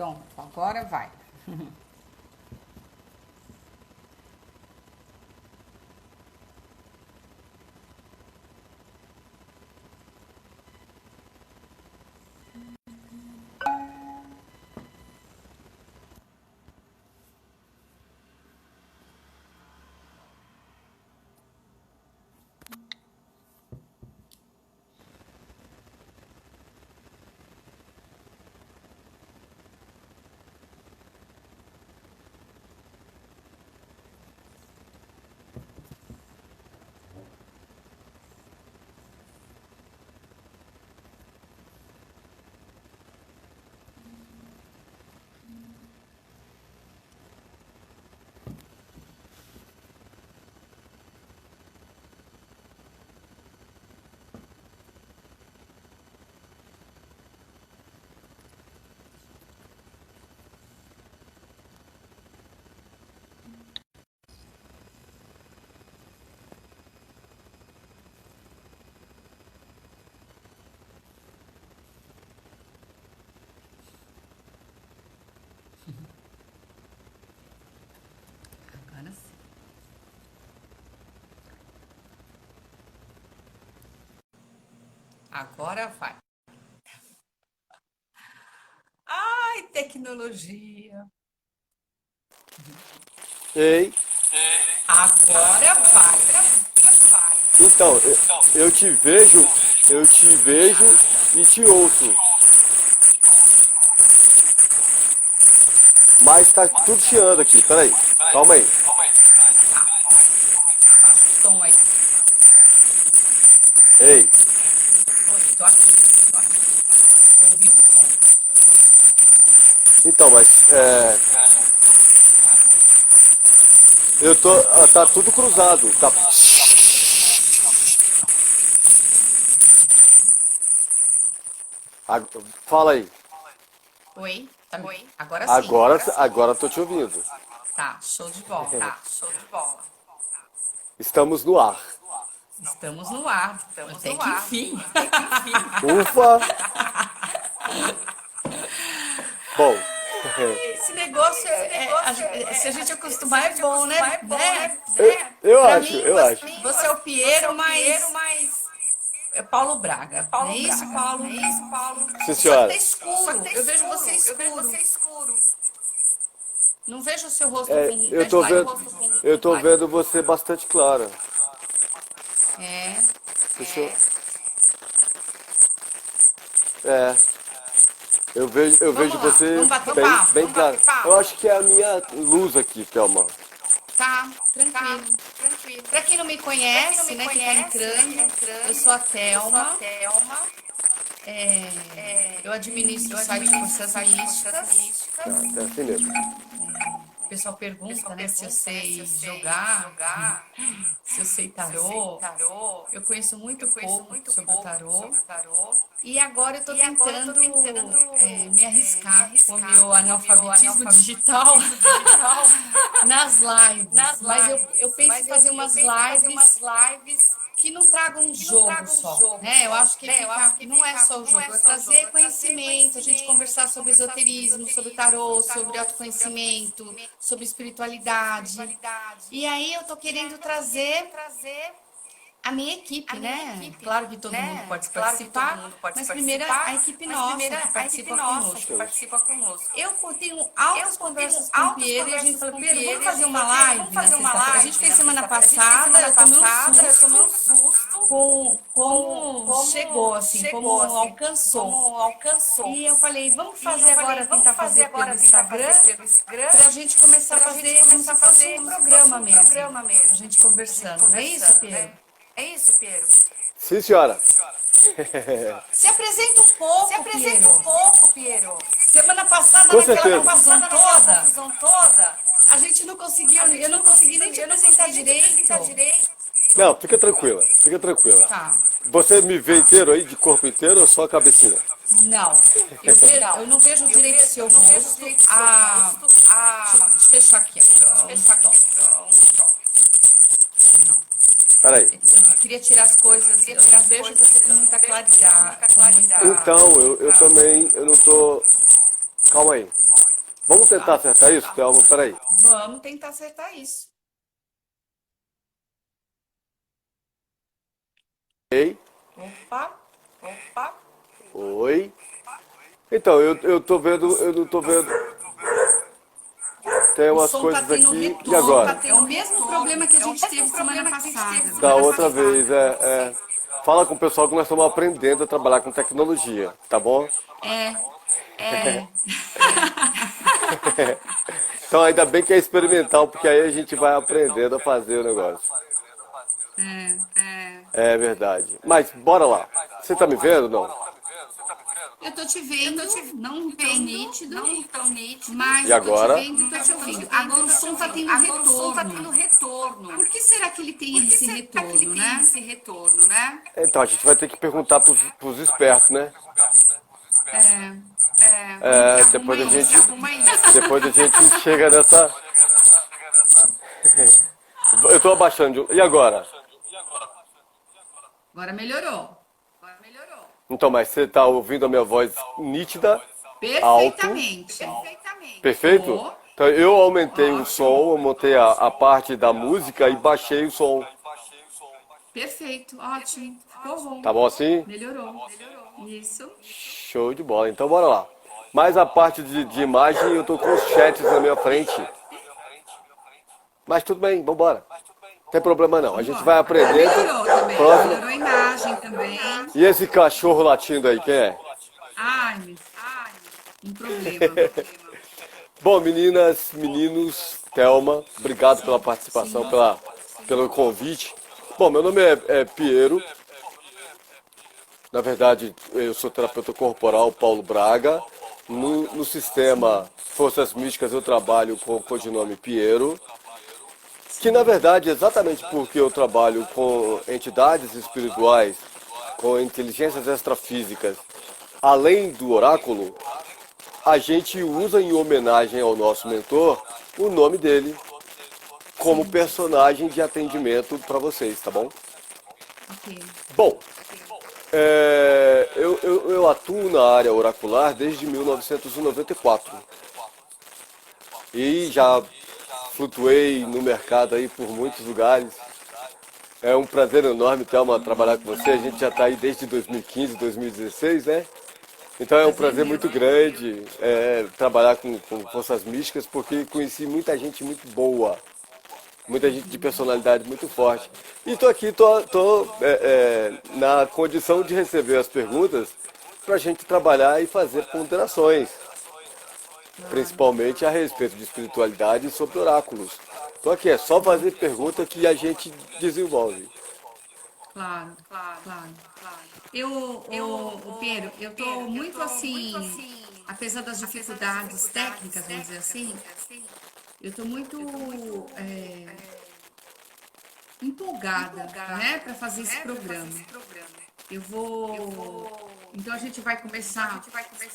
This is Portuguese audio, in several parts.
Pronto, agora vai. Agora sim. Agora vai. Ai, tecnologia. Ei, Agora vai. então, eu te vejo e te ouço, mas tá tudo chiando aqui, peraí, calma aí. Baixa o som aí. Ei, Oi, tô aqui. Tô ouvindo o som. então, eu tô, tá tudo cruzado, tá, fala aí, Oi? Agora sim. agora tô te ouvindo, Tá, show de bola. estamos no ar, Estamos no ar. Até que enfim. ufa, bom, Esse negócio se a gente acostumar é bom, né? eu Pra acho, mim, eu acho, você é o Piero, mas é Paulo Braga. Não é isso, Paulo? sim Só que tá senhora, escuro. Eu vejo você escuro. Não vejo o seu rosto é, com backlight. eu tô vendo você bastante clara, É. deixa eu, é, eu vejo Vamos lá, você vamos bater papo. bem claro. Eu acho que é a minha luz aqui, Thelma. Tá, tranquilo. Pra quem não me conhece, né, que tá entrando, eu sou a Thelma. Eu administro o site Forças Místicas. Tá, é assim mesmo. O pessoal pergunta, né, se eu sei jogar, se eu sei tarô. Eu conheço muito pouco sobre o tarô. E agora eu tô tentando me arriscar com o meu analfabetismo digital nas lives. Mas eu penso em fazer umas lives que não tragam um jogo só, né? Eu acho que não é só o jogo, é trazer conhecimento, a gente conversar sobre esoterismo, sobre tarô, sobre autoconhecimento, sobre espiritualidade. E aí eu tô querendo trazer a minha equipe, né? Claro que todo mundo pode participar, mas primeiro a equipe nossa que participa conosco. Eu tenho altas conversas com o Piero e a gente falou, Piero, vamos fazer uma live na sexta-feira. A gente fez semana passada, eu tomei um susto com como chegou, assim, como alcançou. E eu falei, vamos fazer agora, tentar fazer pelo Instagram, para a gente começar a fazer como se fosse um programa mesmo. A gente conversando, não é isso, Piero? Sim, senhora. Se apresenta um pouco, Piero. Semana passada, Com naquela certeza. confusão toda, a gente não conseguiu, eu não consegui nem te apresentar direito. Não, fica tranquila, fica tranquila. Tá, Você me vê inteiro aí, de corpo inteiro ou só a cabecinha? não. Eu não vejo direito o seu rosto. Deixa eu fechar aqui, ó. Pronto. Não. Peraí. Eu queria tirar as coisas. Eu não vejo você com muita claridade. Com muita. Então, eu também, eu não tô... Calma aí. Vamos tentar acertar isso, Thelma? Peraí. Vamos tentar acertar isso. Ei, Opa, opa. oi. Então, eu tô vendo, eu não tô vendo. Tem O umas som tá coisas tendo aqui. E retorno. agora? É o mesmo problema que a gente teve semana passada. Da outra vez, Fala com o pessoal que nós estamos aprendendo a trabalhar com tecnologia, tá bom? É, é. Então ainda bem que é experimental, porque aí a gente vai aprendendo a fazer o negócio. É verdade. Mas bora lá. Você tá me vendo, não? Eu tô te vendo, não tão nítido, mas E eu tô te agora? vendo e tô te ouvindo. Agora o som tá tendo retorno. Por que será que ele tem esse retorno, né? Então a gente vai ter que perguntar pros espertos, né? Como que É, arruma isso? depois a gente chega nessa. Eu tô abaixando. E agora? Agora melhorou. Então, mas você tá ouvindo a minha voz nítida, alto, Perfeitamente. perfeito? Tô. Então eu aumentei o som, eu montei a parte da música e baixei o som. Perfeito, ótimo. Ficou bom. Tá bom assim? Melhorou. Isso. Show de bola. Então bora lá. Mas a parte de imagem eu tô com os chats na minha frente. Mas tudo bem, vambora. Não tem problema não. A gente vai aprendendo. Melhorou também. Próximo. Melhorou a imagem também. E esse cachorro latindo aí, quem é? Ai, um problema. Bom, meninas, meninos, Thelma, obrigado pela participação, pelo convite. Bom, meu nome é Piero. Na verdade, eu sou terapeuta corporal Paulo Braga. No sistema Forças Místicas eu trabalho com o codinome Piero, que na verdade, exatamente porque eu trabalho com entidades espirituais, com inteligências extrafísicas, além do oráculo, a gente usa em homenagem ao nosso mentor o nome dele como personagem de atendimento para vocês, tá bom? Ok. Bom, eu atuo na área oracular desde 1994 e já flutuei no mercado aí por muitos lugares. É um prazer enorme, Thelma, trabalhar com você. A gente já está aí desde 2015, 2016, né? Então é um prazer muito grande trabalhar com forças místicas, porque conheci muita gente muito boa, muita gente de personalidade muito forte. E estou aqui, na condição de receber as perguntas para a gente trabalhar e fazer ponderações, principalmente a respeito de espiritualidade e sobre oráculos. Estou aqui, é só fazer pergunta que a gente desenvolve. Claro. O Pedro, eu tô muito assim, apesar das dificuldades técnicas, vamos dizer assim, eu tô muito empolgada, né, para fazer esse programa. Então a gente vai começar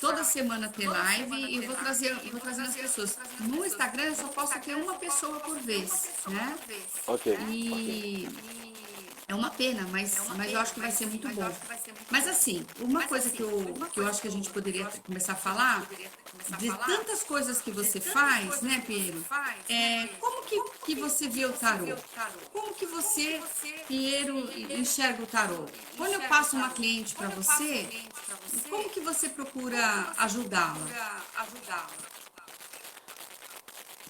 toda semana a ter live e eu vou trazendo as pessoas. No Instagram eu só posso ter uma pessoa por vez, né? Ok. E é uma pena, mas eu acho que vai ser muito bom. Mas assim, uma coisa que eu acho que a gente poderia começar a falar, de tantas coisas que você faz, né, Piero? Como que você vê o tarô? Como que você, Piero, enxerga o tarô? Quando eu passo uma cliente para você, como que você procura ajudá-la?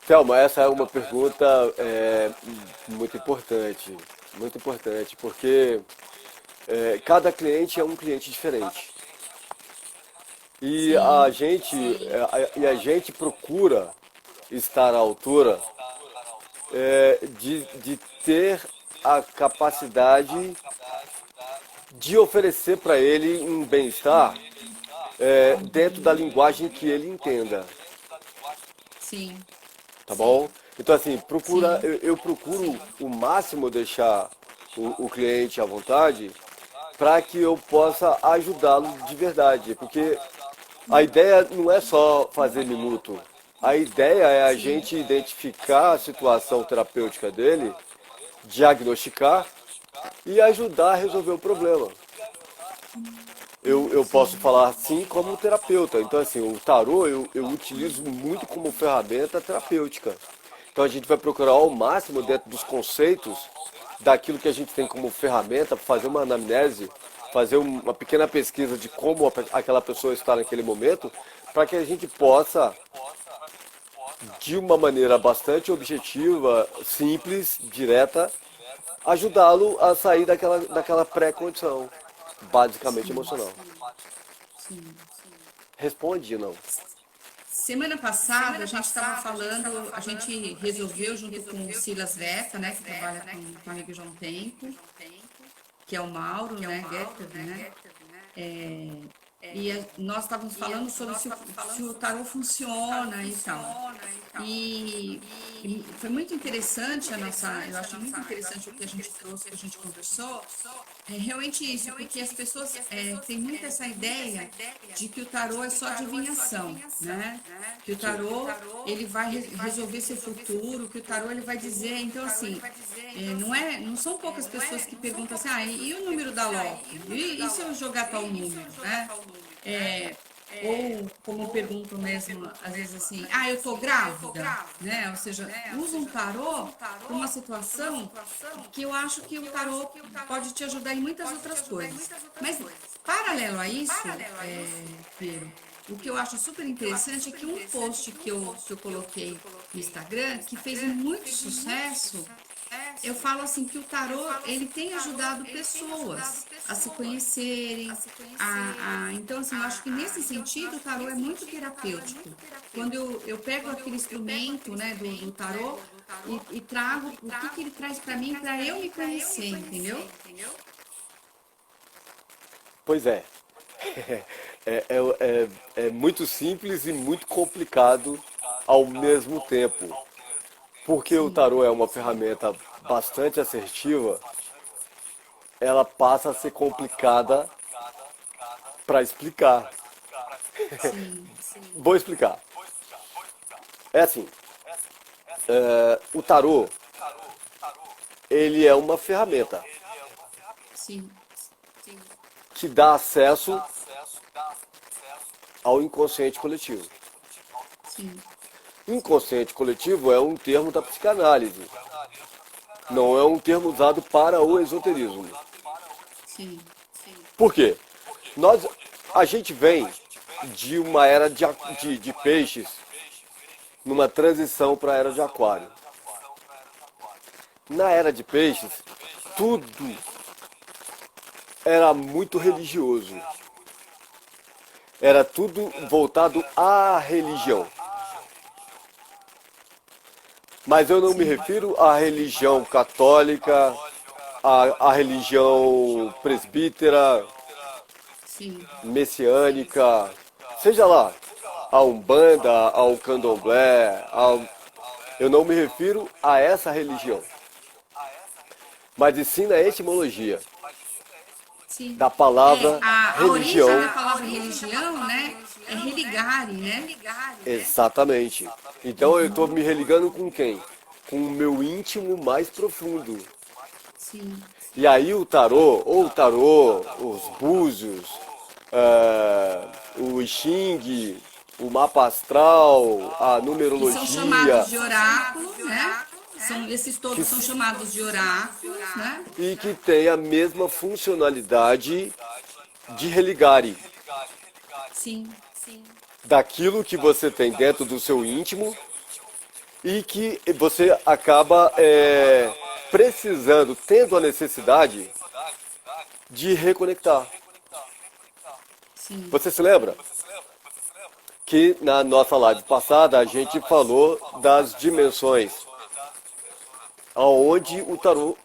Thelma, essa é uma pergunta muito importante, porque cada cliente é um cliente diferente. E Sim, a gente procura estar à altura de ter a capacidade de oferecer para ele um bem-estar dentro da linguagem que ele entenda. sim, Tá bom? Então assim, sim. eu procuro o máximo deixar o cliente à vontade para que eu possa ajudá-lo de verdade. Porque a ideia não é só fazer minuto. A ideia é a gente identificar a situação terapêutica dele, diagnosticar e ajudar a resolver o problema. eu posso falar assim como terapeuta. Então, assim, o tarô eu utilizo muito como ferramenta terapêutica. Então, a gente vai procurar ao máximo dentro dos conceitos daquilo que a gente tem como ferramenta, fazer uma anamnese, fazer uma pequena pesquisa de como aquela pessoa está naquele momento, para que a gente possa, de uma maneira bastante objetiva, simples, direta, ajudá-lo a sair daquela pré-condição, basicamente Sim, emocional. sim. Responde, não. Semana passada a gente estava falando, a gente resolveu junto com o Silas Veta, né, que trabalha com a religião Tempo, que é o Mauro, né, Getter, né? Nós estávamos falando sobre se o tarô funciona e tal. E, e foi muito interessante eu acho muito interessante o que a gente trouxe, que a gente conversou. É realmente isso, porque as pessoas têm muito essa ideia de que o tarô é só adivinhação, né? Que o Sim. tarô ele vai resolver seu futuro, que o tarô ele vai dizer, então assim, não são poucas pessoas que perguntam assim, e o número da loto? E se eu jogar tal número, né? É, ou como perguntam mesmo, às vezes assim, eu tô grávida, né? Ou seja, usam o tarô para uma situação que eu acho que o tarô pode te ajudar em muitas outras coisas. Mas, paralelo a isso, Pedro, o que eu acho super interessante é que um post que eu coloquei no Instagram, que fez muito sucesso, eu falo assim que o tarô ele tem ajudado pessoas a se conhecerem, então assim eu acho que nesse sentido o tarô é muito terapêutico. Quando eu pego aquele instrumento, né, do tarô e trago o que ele traz para mim para eu me conhecer, entendeu? Pois é. É muito simples e muito complicado ao mesmo tempo. Porque o Sim, tarô é uma ferramenta bastante assertiva, ela passa a ser complicada para explicar. sim, Vou explicar. É assim, o tarô, ele é uma ferramenta sim, que dá acesso ao inconsciente coletivo. sim, Inconsciente coletivo é um termo da psicanálise, não é um termo usado para o esoterismo. sim, Por quê? Nós, a gente vem de uma era de peixes numa transição para a era de aquário. Na era de peixes, tudo era muito religioso. Era tudo voltado à religião. Mas eu não me sim, refiro à religião católica, à religião presbítera, sim, messiânica, seja lá, a Umbanda, ao Candomblé, eu não me refiro a essa religião, mas e sim na etimologia sim. da palavra A origem da religião. palavra religião, né, é religare, né? Exatamente. Então eu estou me religando com quem? Com o meu íntimo mais profundo. Sim. E aí o tarô, os búzios, o I Ching, o mapa astral, a Que são chamados numerologia, de oráculos, né? Esses que, todos são chamados de oráculos, né? e que tem a mesma funcionalidade de religare, Sim, daquilo que você tem dentro do seu íntimo e que você acaba precisando, tendo a necessidade de reconectar. sim, Você se lembra que na nossa live passada a gente falou das dimensões, aonde o tarô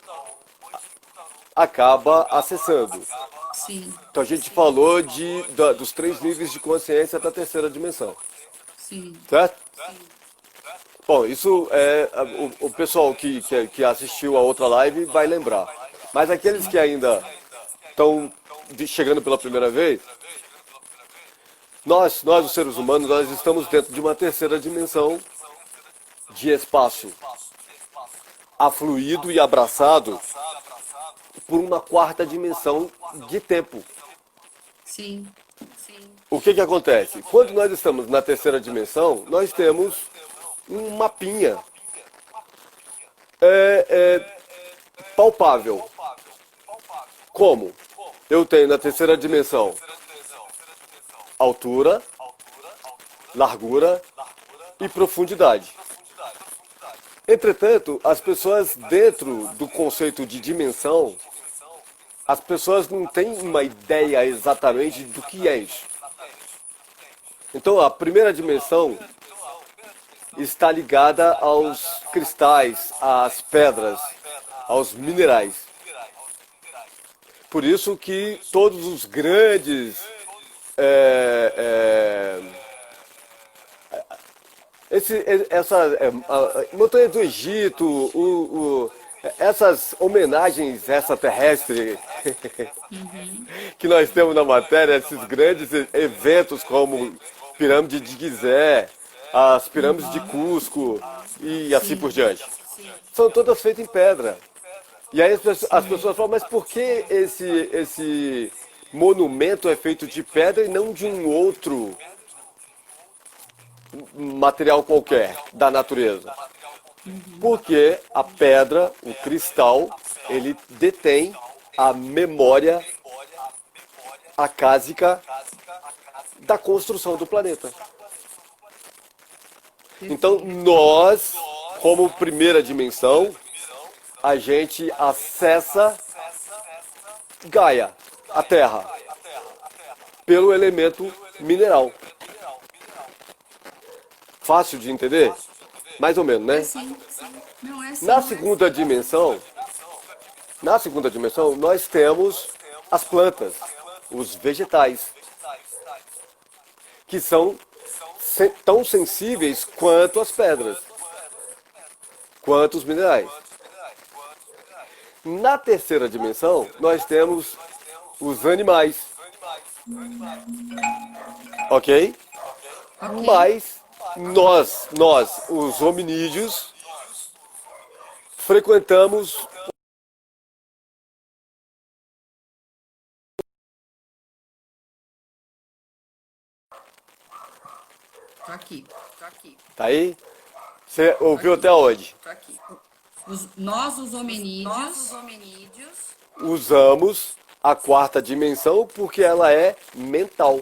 acaba acessando. sim, Então a gente falou dos 3 níveis de consciência da terceira dimensão, sim, certo? Bom, isso o pessoal que assistiu a outra live vai lembrar. Mas aqueles sim, que ainda estão chegando pela primeira vez, nós os seres humanos, nós estamos dentro de uma terceira dimensão de espaço, afluído e abraçado por uma quarta dimensão de tempo. Sim. O que que acontece? Quando nós estamos na terceira dimensão, nós temos um mapinha palpável. Como? Eu tenho na terceira dimensão altura, largura e profundidade. Entretanto, as pessoas dentro do conceito de dimensão, as pessoas não têm uma ideia exatamente do que é isso. Então, a primeira dimensão está ligada aos cristais, às pedras, aos minerais. Por isso que todos os grandes montanha do Egito, essas homenagens extraterrestres que nós temos na matéria, esses grandes eventos como Pirâmide de Gizé, as pirâmides de Cusco e assim por diante, são todas feitas em pedra. E aí as pessoas falam, mas por que esse monumento é feito de pedra e não de um outro material qualquer da natureza? Porque a pedra, o cristal, ele detém a memória acásica da construção do planeta. Então nós, como primeira dimensão, a gente acessa Gaia, a Terra, pelo elemento mineral. Fácil de entender? Mais ou menos, né? Sim. Não é assim. Na segunda dimensão, nós temos as plantas, os vegetais, que são tão sensíveis quanto as pedras, quanto os minerais. Na terceira dimensão, nós temos os animais. Ok? Mas nós, os hominídeos, frequentamos Tô aqui. Tá aí? Você ouviu até onde? Tô aqui. Nós, os hominídeos, Usamos a quarta dimensão porque ela é mental.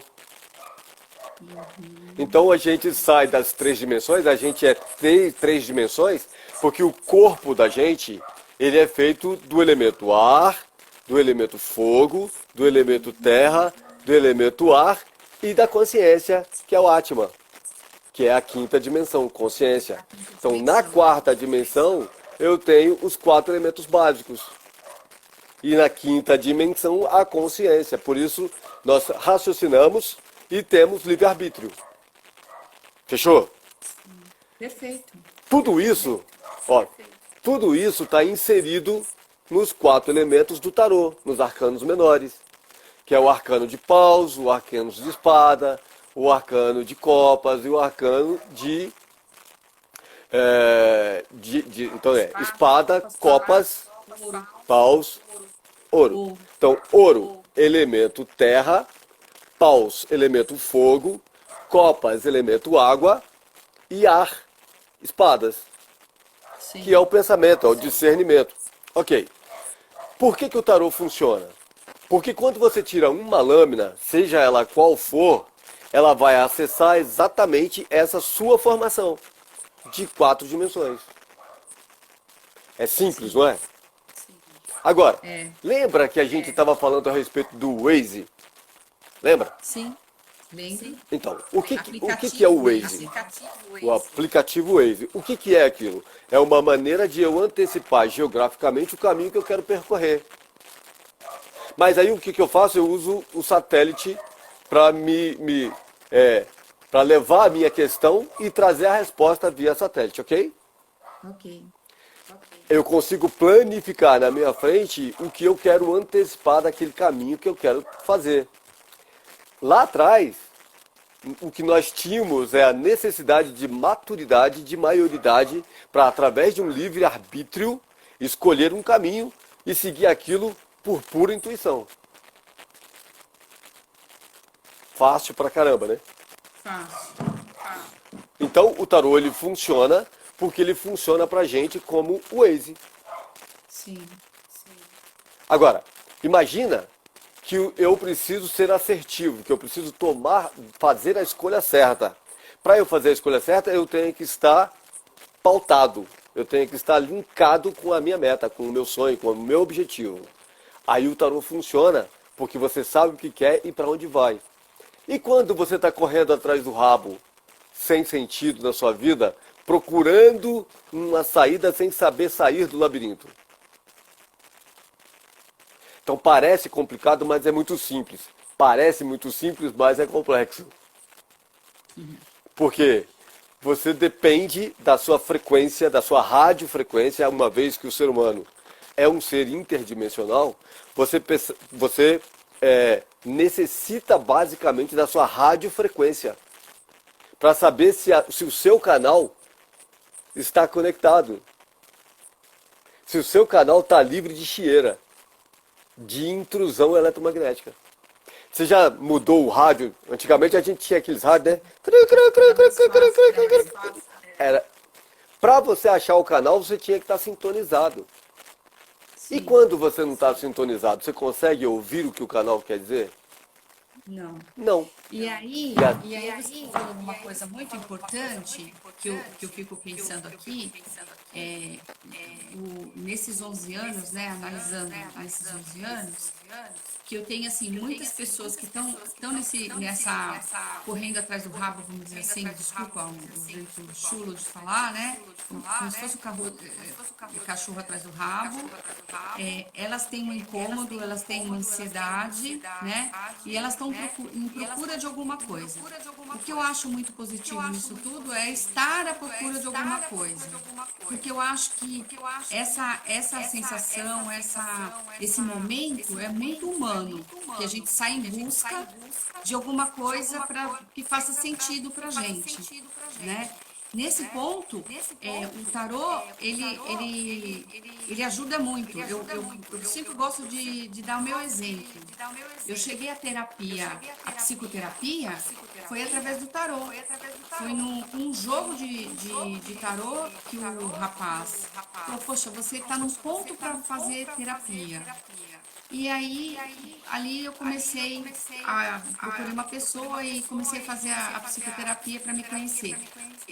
Então a gente sai das três dimensões, a gente é três dimensões, porque o corpo da gente, ele é feito do elemento ar, do elemento fogo, do elemento terra, do elemento ar e da consciência, que é o Atma, que é a quinta dimensão, consciência. Então na quarta dimensão, eu tenho os 4 elementos básicos. E na quinta dimensão, a consciência. Por isso, nós raciocinamos e temos livre-arbítrio. Fechou? perfeito. Tudo isso, ó, tudo isso está inserido nos 4 elementos do tarô, nos arcanos menores, que é o arcano de paus, o arcano de espada, o arcano de copas e o arcano de espada, copas, paus, ouro. Então, ouro, elemento terra, paus, elemento fogo, copas, elemento água e ar, espadas, Sim. que é o pensamento, é o discernimento. Ok. Por que o tarô funciona? Porque quando você tira uma lâmina, seja ela qual for, ela vai acessar exatamente essa sua formação de 4 dimensões. É simples, não é? Agora, lembra que a gente estava falando a respeito do Waze? Lembra? Sim. Lembro. Então, o que é o Waze? O aplicativo Waze. O que é aquilo? É uma maneira de eu antecipar geograficamente o caminho que eu quero percorrer. Mas aí o que eu faço? Eu uso o satélite para para levar a minha questão e trazer a resposta via satélite, ok? Ok. Eu consigo planificar na minha frente o que eu quero antecipar daquele caminho que eu quero fazer. Lá atrás, o que nós tínhamos é a necessidade de maturidade, de maioridade, para através de um livre-arbítrio, escolher um caminho e seguir aquilo por pura intuição. fácil pra caramba, né? Fácil. Então o tarô ele funciona porque ele funciona pra gente como o Waze. Sim. Agora, imagina que eu preciso ser assertivo, que eu preciso fazer a escolha certa. Para eu fazer a escolha certa, eu tenho que estar pautado, eu tenho que estar linkado com a minha meta, com o meu sonho, com o meu objetivo. Aí o tarô funciona porque você sabe o que quer e para onde vai. E quando você está correndo atrás do rabo, sem sentido na sua vida, procurando uma saída sem saber sair do labirinto? Então parece complicado, mas é muito simples. Parece muito simples, mas é complexo. Porque você depende da sua frequência, da sua radiofrequência, uma vez que o ser humano é um ser interdimensional, você necessita basicamente da sua radiofrequência para saber se o seu canal está conectado, se o seu canal está livre de chieira, de intrusão eletromagnética. Você já mudou o rádio? Antigamente a gente tinha aqueles rádios, né? Era, para você achar o canal, você tinha que estar sintonizado. E quando você não está sintonizado, você consegue ouvir o que o canal quer dizer? Não. Não. E aí você falou uma coisa muito importante que eu fico pensando aqui, nesses 11 anos, né, analisando nesses 11 anos, que eu tenho, assim, muitas pessoas que estão nessa, correndo atrás do rabo, vamos dizer assim, desculpa o jeito chulo de falar, né, como se fosse o cachorro atrás do rabo, elas têm um incômodo, elas têm uma ansiedade, né, e elas estão em procura de alguma coisa. O que eu acho muito positivo nisso tudo é estar à procura de alguma coisa. Porque eu acho que essa sensação, esse momento é muito humano, que a gente sai em busca de alguma coisa que faça sentido pra gente, né? Nesse ponto, o tarô, ele ajuda muito. Eu sempre gosto de dar o meu exemplo. Eu cheguei à terapia, a psicoterapia, foi através do tarô. Foi num jogo de tarô que o rapaz falou, poxa, você está num ponto para fazer terapia. E aí, ali eu comecei procurei uma pessoa e comecei a fazer a psicoterapia para me conhecer.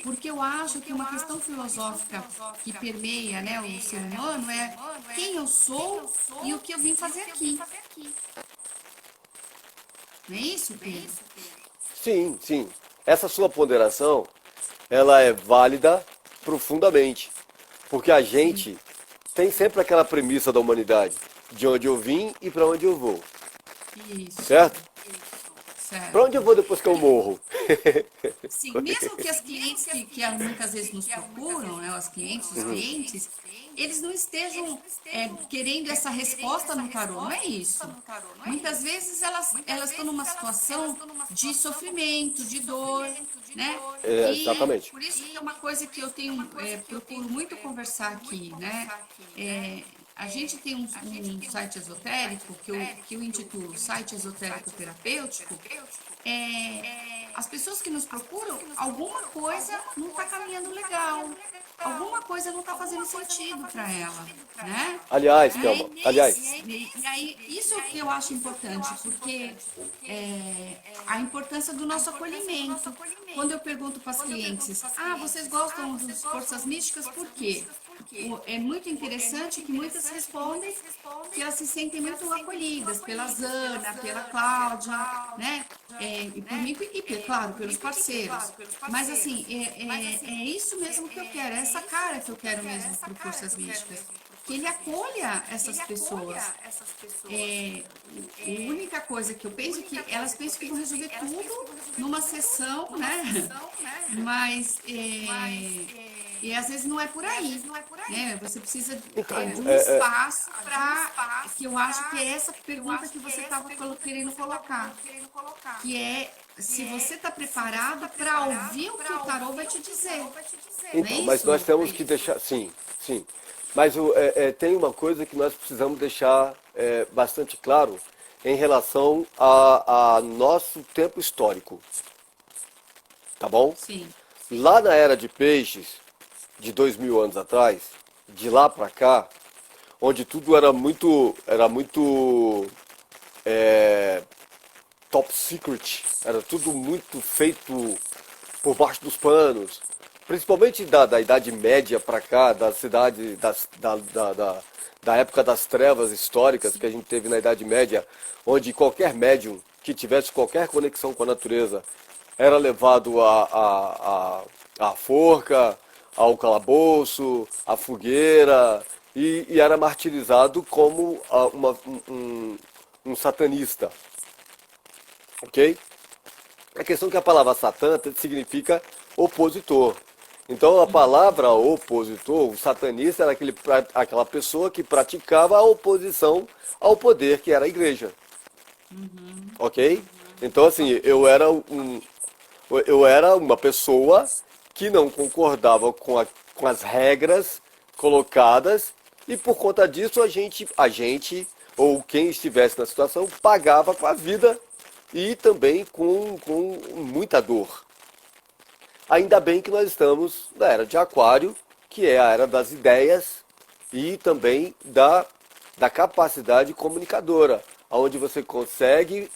Porque eu acho que uma questão filosófica que permeia, né, o ser humano é quem eu sou e o que eu vim fazer aqui. Não é isso, Pedro? Sim, sim. Essa sua ponderação, ela é válida profundamente. Porque a gente tem sempre aquela premissa da humanidade, de onde eu vim e para onde eu vou. Isso. Certo? Certo. Para onde eu vou depois que eu morro? Sim, mesmo que as clientes que muitas vezes nos procuram, né, os clientes, eles não estejam querendo essa resposta no tarô, não é isso. Muitas vezes elas estão numa situação de sofrimento, de dor, né? Exatamente. Por isso que é uma coisa que eu procuro muito conversar aqui, né? A gente tem um site esotérico que eu intitulo Site Esotérico Terapêutico. As pessoas que nos procuram, alguma coisa não está caminhando legal, alguma coisa não está fazendo sentido para ela, né? Aliás, Thelma, E aí, isso é o que eu acho importante, porque a importância do nosso acolhimento. Quando eu pergunto para as clientes, vocês gostam das forças místicas, por quê? É muito interessante que muitas respondem que elas se sentem muito acolhidas pela Zana, pela Cláudia, né? E por mim e, claro, pelos parceiros. Mas, assim, é isso mesmo que eu quero, é essa cara que eu quero mesmo para o Forças Místicas. Que ele acolha essas pessoas. A única coisa que eu penso é que elas pensam que vão resolver tudo numa sessão, né? Mas e às vezes não é por aí, né? Você precisa de um espaço para que eu acho que é essa pergunta que você estava querendo colocar, que é se você está preparado para ouvir o que o tarô vai te dizer. Então, mas nós temos que deixar, sim, sim. Mas tem uma coisa que nós precisamos deixar bastante claro, em relação a nosso tempo histórico, tá bom? Sim. Lá na era de peixes, de 2000 anos atrás, de lá para cá, onde tudo era muito top secret, era tudo muito feito por baixo dos panos, principalmente da Idade Média para cá, da cidade, da época das trevas históricas que a gente teve na Idade Média, onde qualquer médium que tivesse qualquer conexão com a natureza era levado à forca, ao calabouço, à fogueira, e era martirizado como um satanista, ok? A questão é que a palavra Satã significa opositor. Então a palavra opositor, o satanista, era aquela pessoa que praticava a oposição ao poder que era a igreja. Ok? Então assim, eu era uma pessoa que não concordava com as regras colocadas e por conta disso a gente ou quem estivesse na situação pagava com a vida e também com muita dor. Ainda bem que nós estamos na era de Aquário, que é a era das ideias e também da capacidade comunicadora, onde você consegue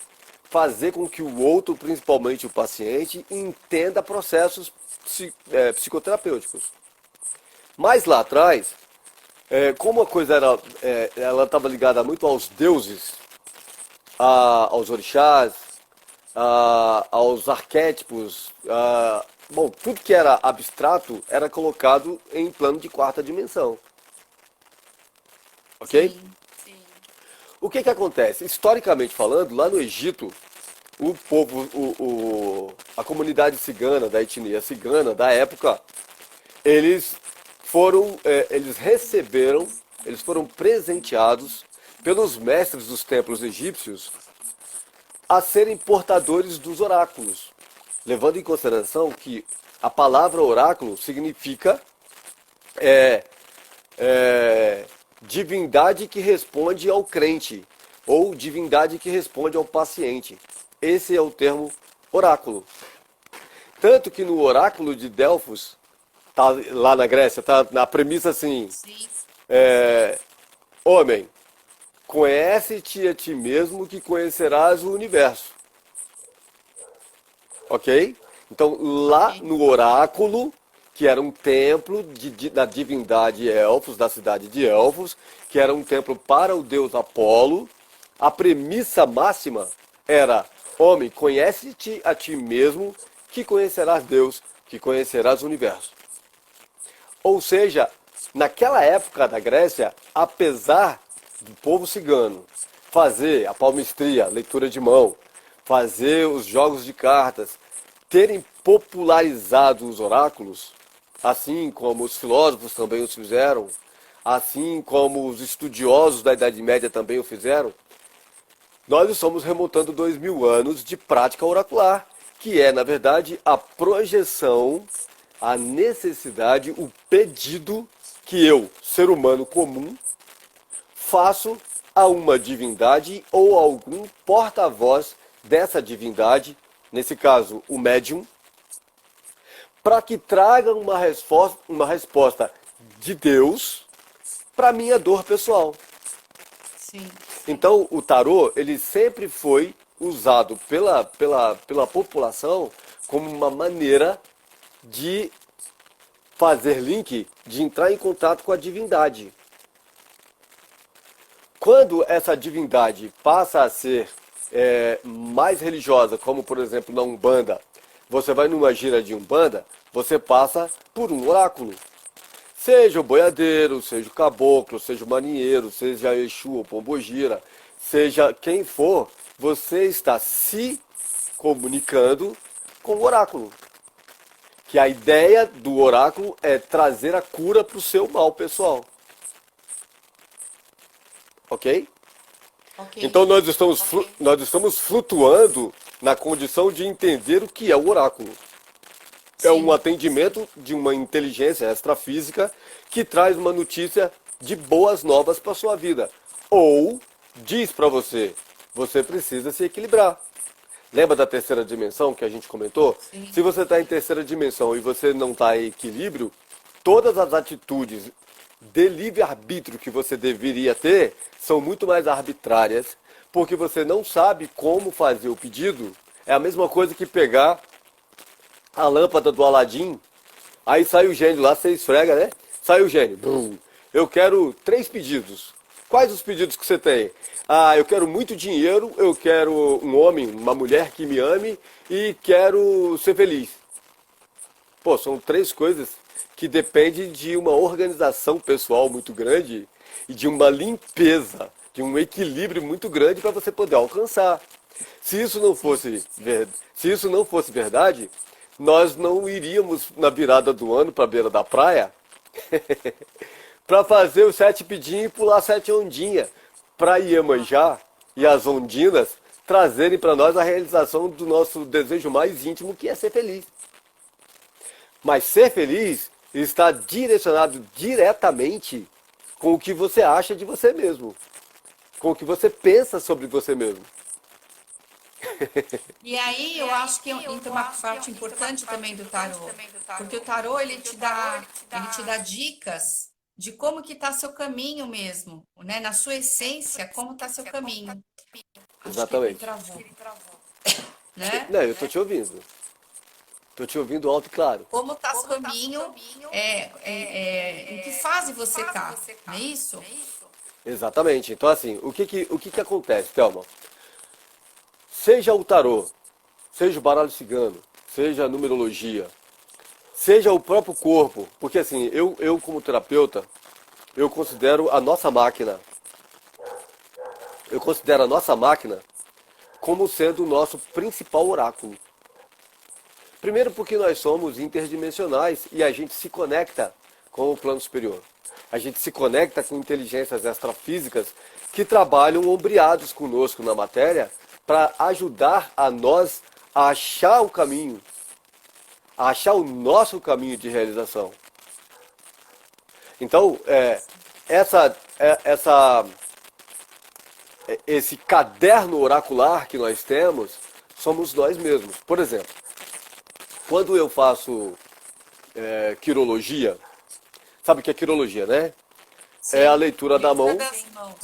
fazer com que o outro, principalmente o paciente, entenda processos psicoterapêuticos. Mas lá atrás, como a coisa ela estava ligada muito aos deuses, aos orixás, aos arquétipos, bom, tudo que era abstrato era colocado em plano de quarta dimensão. Ok? Sim. O que acontece? Historicamente falando, lá no Egito, o povo, a comunidade cigana, da etnia cigana, da época, eles foram presenteados pelos mestres dos templos egípcios a serem portadores dos oráculos, levando em consideração que a palavra oráculo significa divindade que responde ao crente, ou divindade que responde ao paciente. Esse é o termo oráculo. Tanto que no oráculo de Delfos, tá lá na Grécia, tá na premissa assim, Sim. homem, conhece-te a ti mesmo que conhecerás o universo. Ok? Então, lá Ok. no oráculo, que era um templo da divindade Elfos, da cidade de Elfos, que era um templo para o deus Apolo, a premissa máxima era: homem, conhece-te a ti mesmo que conhecerás Deus, que conhecerás o universo. Ou seja, naquela época da Grécia, apesar do povo cigano fazer a palmistria, a leitura de mão, fazer os jogos de cartas, terem popularizado os oráculos, assim como os filósofos também os fizeram, assim como os estudiosos da Idade Média também o fizeram, nós estamos remontando 2000 anos de prática oracular, que é, na verdade, a projeção, a necessidade, o pedido que eu, ser humano comum, faço a uma divindade ou a algum porta-voz dessa divindade, nesse caso o médium, para que traga uma resposta de Deus para minha dor pessoal. Sim. Então o tarô ele sempre foi usado pela população como uma maneira de fazer link, de entrar em contato com a divindade. Quando essa divindade passa a ser mais religiosa, como por exemplo na Umbanda, você vai numa gira de Umbanda, você passa por um oráculo. Seja o boiadeiro, seja o caboclo, seja o marinheiro, seja Exu ou Pombogira, seja quem for, você está se comunicando com o oráculo. Que a ideia do oráculo é trazer a cura para o seu mal pessoal. Ok? Ok. Então nós estamos flutuando na condição de entender o que é o oráculo. É um Sim. atendimento de uma inteligência extrafísica que traz uma notícia de boas novas para sua vida. Ou diz para você, você precisa se equilibrar. Lembra da terceira dimensão que a gente comentou? Sim. Se você está em terceira dimensão e você não está em equilíbrio, todas as atitudes de livre-arbítrio que você deveria ter são muito mais arbitrárias, porque você não sabe como fazer o pedido. É a mesma coisa que pegar a lâmpada do Aladim, aí sai o gênio lá, você esfrega, né? Sai o gênio. Brum. Eu quero 3 pedidos. Quais os pedidos que você tem? Ah, eu quero muito dinheiro, eu quero um homem, uma mulher que me ame e quero ser feliz. Pô, são 3 coisas que dependem de uma organização pessoal muito grande e de uma limpeza, de um equilíbrio muito grande para você poder alcançar. Se isso não fosse se isso não fosse verdade, nós não iríamos na virada do ano para a beira da praia para fazer os 7 pedinhos e pular 7 ondinhas, para Iemanjá e as ondinas trazerem para nós a realização do nosso desejo mais íntimo, que é ser feliz. Mas ser feliz está direcionado diretamente com o que você acha de você mesmo, com o que você pensa sobre você mesmo. E aí eu acho que entra uma parte importante também do tarô, porque o tarô ele te dá dicas de como que está seu caminho mesmo, né? Na sua essência, como está seu caminho. Acho que ele Exatamente. travou, né? Não, eu estou te ouvindo. Estou te ouvindo alto e claro. Como está seu caminho, em que fase você está, não é isso? Exatamente. Então, assim, o que acontece, Thelma? Seja o tarô, seja o baralho cigano, seja a numerologia, seja o próprio corpo, porque assim, eu como terapeuta, eu considero a nossa máquina como sendo o nosso principal oráculo. Primeiro porque nós somos interdimensionais e a gente se conecta com o plano superior. A gente se conecta com inteligências extrafísicas que trabalham ombreados conosco na matéria para ajudar a nós a achar o caminho, a achar o nosso caminho de realização. Então, esse caderno oracular que nós temos, somos nós mesmos. Por exemplo, quando eu faço quirologia, sabe o que é quirologia, né? É a Sim. leitura da mão, Das mãos.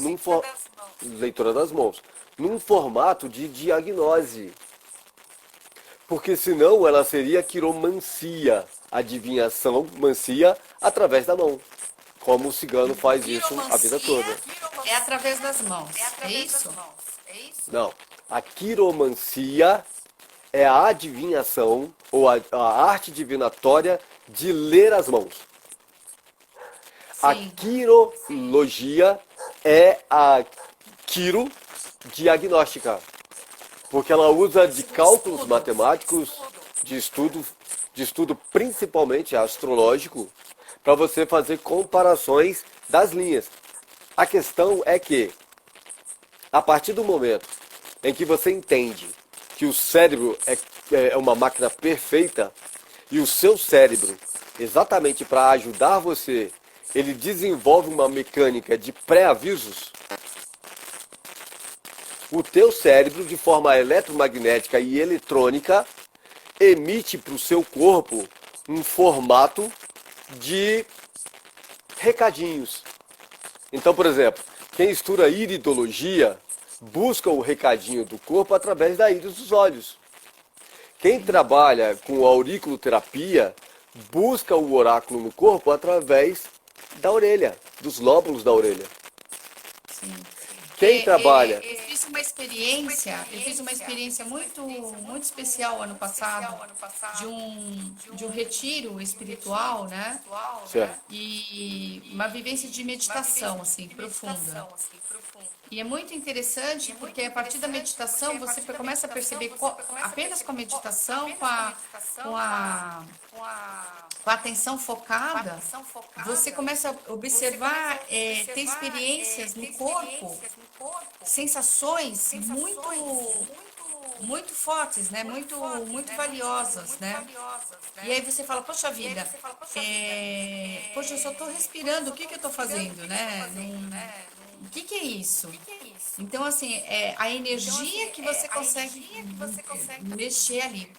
leitura das mãos, num formato de diagnose. Porque senão ela seria quiromancia, adivinhação, mancia, através da mão. Como o cigano faz isso a vida toda. É através das mãos, é isso? Não, a quiromancia é a adivinhação ou a arte divinatória de ler as mãos. A Sim. quirologia é a quiro diagnóstica, porque ela usa de cálculos matemáticos, de estudo principalmente astrológico, para você fazer comparações das linhas. A questão é que, a partir do momento em que você entende que o cérebro é uma máquina perfeita, e o seu cérebro, exatamente para ajudar você, ele desenvolve uma mecânica de pré-avisos, o teu cérebro, de forma eletromagnética e eletrônica, emite para o seu corpo um formato de recadinhos. Então, por exemplo, quem estuda iridologia busca o recadinho do corpo através da íris dos olhos. Quem trabalha com auriculoterapia busca o oráculo no corpo através da orelha, dos lóbulos da orelha. Sim. Quem trabalha... Eu fiz uma experiência muito especial ano passado, de um retiro espiritual, né? Certo. E uma vivência de meditação, assim, profunda. E é muito interessante porque a partir da meditação você começa a perceber, apenas com a meditação, com a atenção focada, você começa a observar, ter experiências no corpo, sensações muito fortes, né? Muito valiosas, né? E aí você fala, poxa vida, poxa, eu só estou respirando, o que que eu estou fazendo, né? O que que é isso? Então, assim, é a energia que você consegue mexer ali.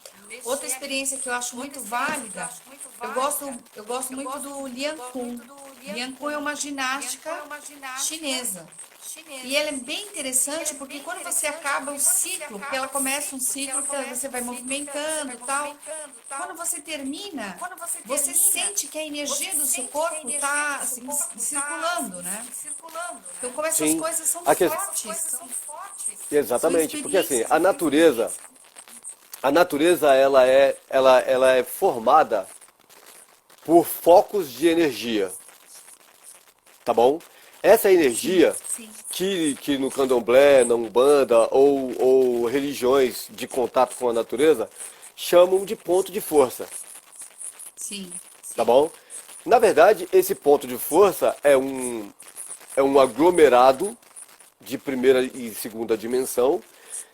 Outra experiência que eu acho muito válida, eu gosto muito do Lian Kun. Lian Kun é uma ginástica chinesa. E ela é bem interessante porque quando você acaba o ciclo, porque ela começa um ciclo que você vai movimentando e tal, quando você termina, você sente que a energia do seu corpo está assim, circulando, né? Então, como essas Sim, coisas são a que- fortes, são exatamente, porque assim, experiências assim. a natureza ela é formada por focos de energia, tá bom? Essa Sim, energia sim, que no candomblé, na umbanda ou religiões de contato com a natureza chamam de ponto de força, sim, tá bom? Na verdade, esse ponto de força é um aglomerado de primeira e segunda dimensão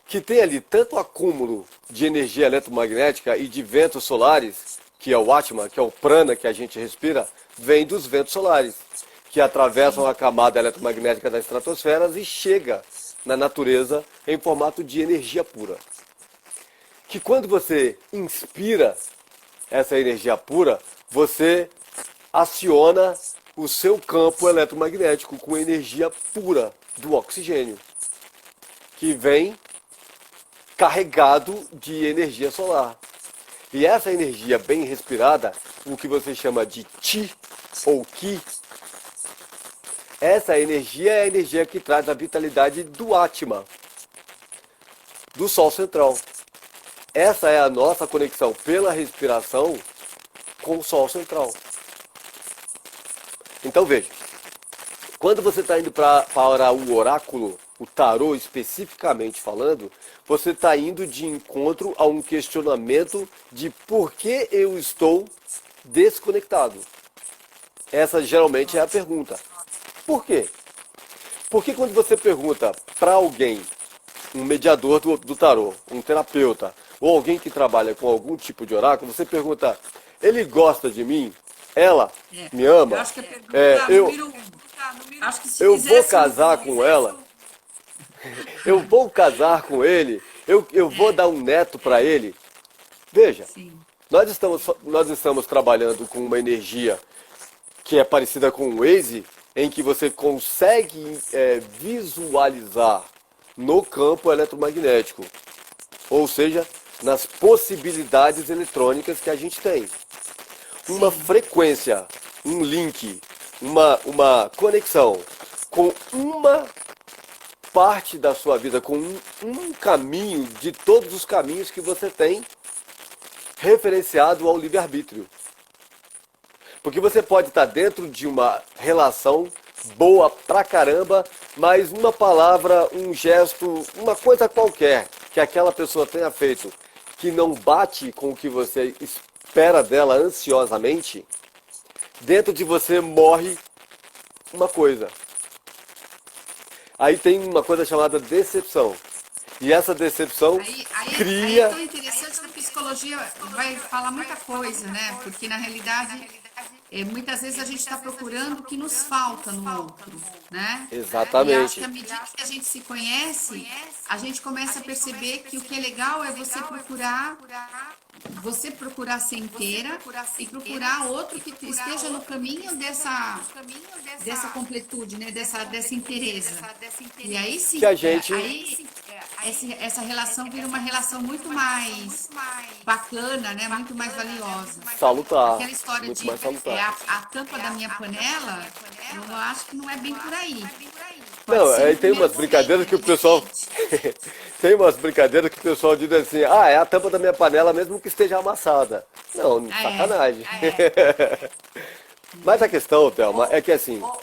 que tem ali tanto acúmulo de energia eletromagnética e de ventos solares, que é o Atma, que é o prana que a gente respira, vem dos ventos solares, que atravessam sim, a camada eletromagnética das estratosferas e chega na natureza em formato de energia pura. Que quando você inspira essa energia pura, você aciona o seu campo eletromagnético com energia pura do oxigênio, que vem carregado de energia solar. E essa energia bem respirada, o que você chama de Chi ou Ki, essa energia é a energia que traz a vitalidade do Atma, do Sol central. Essa é a nossa conexão pela respiração com o Sol central. Então veja, quando você está indo para o oráculo, o tarô especificamente falando, você está indo de encontro a um questionamento de por que eu estou desconectado. Essa geralmente é a pergunta. Por quê? Porque quando você pergunta para alguém, um mediador do tarô, um terapeuta, ou alguém que trabalha com algum tipo de oráculo, você pergunta, ele gosta de mim? Ela é. me Eu ama? acho que a É, pergunta número um. Acho que se eu vou fizesse casar com ela? Eu vou casar com ele? Eu vou é, dar um neto para ele? Veja, sim, nós estamos trabalhando com uma energia que é parecida com o Waze, em que você consegue visualizar no campo eletromagnético, ou seja, nas possibilidades eletrônicas que a gente tem. Uma sim, frequência, um link, uma conexão com uma parte da sua vida, com um caminho de todos os caminhos que você tem referenciado ao livre-arbítrio. Porque você pode estar dentro de uma relação boa pra caramba, mas uma palavra, um gesto, uma coisa qualquer que aquela pessoa tenha feito que não bate com o que você espera dela ansiosamente, dentro de você morre uma coisa. Aí tem uma coisa chamada decepção. E essa decepção aí é cria. tão interessante que a psicologia vai falar muita coisa, né? Porque na realidade, muitas vezes a gente está procurando o que nos falta no outro, né? E acho que Exatamente. à medida que a gente se conhece, a gente começa a perceber que o que é legal é você procurar ser inteira e procurar outro que esteja no caminho dessa completude, né? Dessa inteireza. E aí Que a sim, gente. essa relação vira uma relação muito mais bacana, né? Muito mais valiosa. Salutar. Aquela história Muito de mais salutar. a tampa da minha panela, eu acho que não é bem por aí. Pode Não, ser no aí tem primeiro umas momento, brincadeiras que o de pessoal. repente. Tem umas brincadeiras que o pessoal diz assim, ah, é a tampa da minha panela mesmo que esteja amassada. Não, Ah, é. sacanagem. É. Mas a questão, Thelma, é que assim, Ou,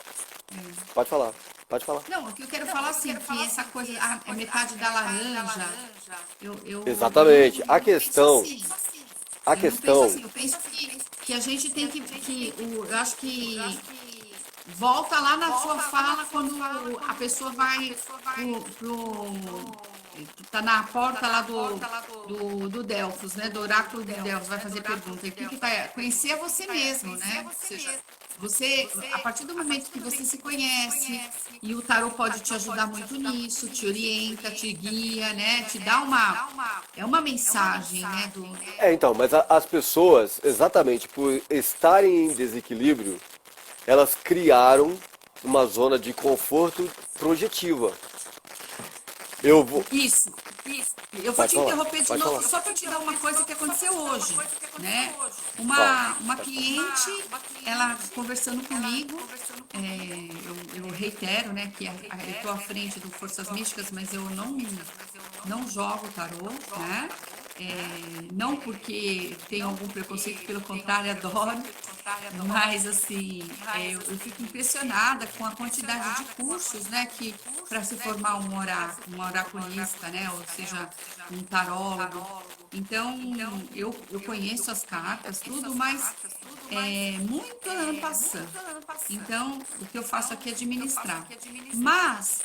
pode falar, pode falar. não, o que eu quero falar assim, que essa coisa, é metade da laranja, eu Exatamente. eu não penso assim. A Eu não penso questão, assim, eu penso que a gente tem eu acho que volta lá na sua fala quando a pessoa vai pro tá na porta lá do Delfos, né? Do oráculo de Delfos, vai fazer pergunta. E o que que tá? Conhecer você mesmo, né? Ou seja, você, a partir do momento que você se conhece, e o tarô pode te ajudar muito nisso, te orienta, te guia, né? Te dá é uma mensagem, né? Então, mas as pessoas, exatamente por estarem em desequilíbrio, elas criaram uma zona de conforto projetiva. Eu vou. Isso. Eu vou Pode te falar, interromper de pode novo falar. só para te dar uma coisa que aconteceu hoje, né? Fala. Uma cliente, ela conversando comigo, eu reitero, né, que eu estou à frente do Forças Místicas, mas eu não jogo tarô, né? Não porque tenho algum preconceito, pelo contrário, adoro, mas assim, eu fico impressionada com a quantidade de cursos, né, que para se formar um oraculista, né, ou seja, um tarólogo. Então, eu conheço as cartas, tudo, mas muito ano passando. Então, o que eu faço aqui é administrar. Mas,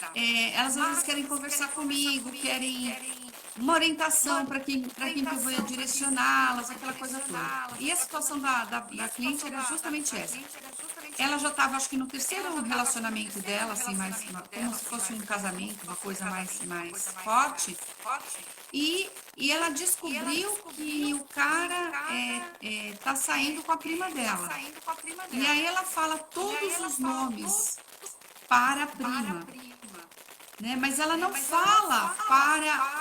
elas às vezes querem conversar comigo, querem uma orientação para quem que eu vou direcioná-las, aquela coisa toda. E a situação da cliente era justamente essa. Ela já estava, acho que no terceiro relacionamento dela, assim, como se fosse um casamento, uma coisa mais forte. E ela descobriu que o cara tá saindo com a prima dela. E aí ela fala todos os nomes para a prima, né? Mas ela não fala para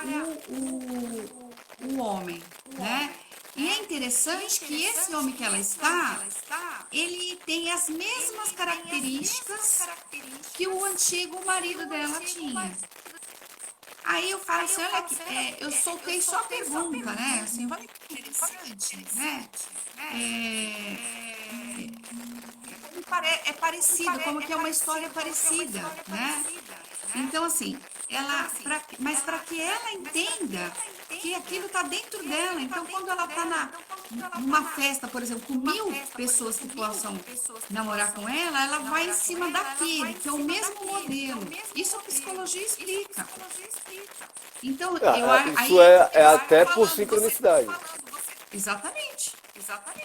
o homem, né? E é interessante que esse homem que ela está, ele tem as mesmas características que o antigo marido dela tinha. Aí eu falo assim, olha aqui, eu soltei só a pergunta, né? Assim, olha que interessante, né? É parecido, como que é uma história parecida, né? Então, assim, mas para que ela entenda que aquilo está dentro dela. Então, quando ela está numa festa, por exemplo, com 1000 pessoas que possam namorar com ela vai em cima daquele, que é o mesmo modelo. Isso a psicologia explica. Então, Isso é até por sincronicidade. Exatamente.